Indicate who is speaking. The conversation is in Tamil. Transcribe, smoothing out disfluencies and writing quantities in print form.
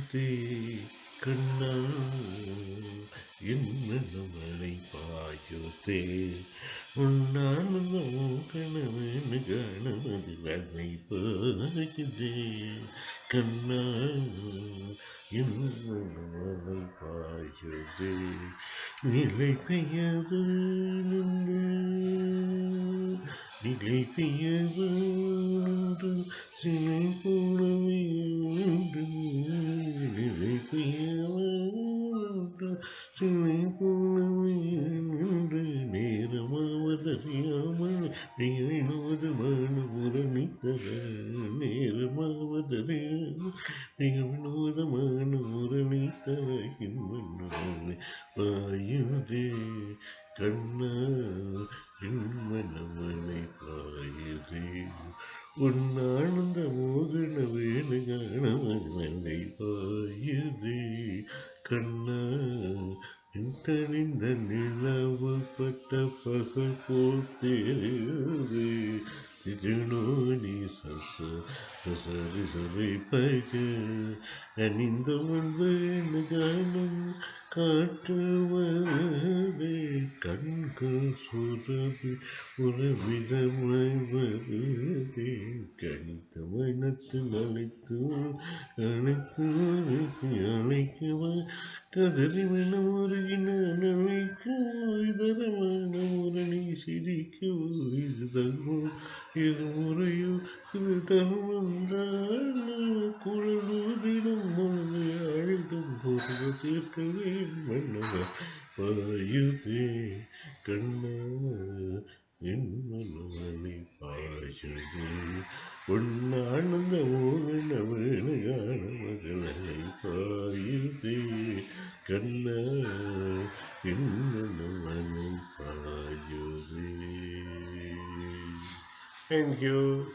Speaker 1: பாயுதே கண்ணா என்னவனை பாயுதே உன்னானந்தம் கணவன் கணவதில் அதை பாயுதே கண்ணா என்னவனை பாயுதே நிலை பெயர்வு நிலை பெயர்வு சிலை போலவே நிலை பெயர்வு சிலை போலவே நேரமாவதறியாமல் வினோதமான முரணித்தர நேரமாவதறியாமல் வினோதமான முரணித்தரின் மன்னவனை பாயுதே கண்ணா என் மன்னவனை பாயுதே உன்னானந்த மோகன வேணு காணவனை பாயுதே கண்ணா தனிந்த நிலவு பட்ட பகல் போல் தெரியுதே திருநோனி சசரி சபை பக அணிந்த முன்பு காணும் காற்று வருதே கண்கள் சுரபி உறவிடமாய் வருதே கணித்த மனத்து அழைத்து அழைத்து அழைக்கவா கதறி மனம் உருகின அழைக்க இதரமான முரணி சிரிக்க இது தருமோ இது முறையோ இது தருமந்தால் குழலுதிடம் பொழுது அழுடும் பொருள் தீர்க்கவே மன்னவர் பாயுதே கண்ணா என் மன்னவனை பாயுதே உன்னானந்த மோகன வேணு காண மகளை பாயுதே கண்ணா என் மன்னவனை பாயுதே. Thank you.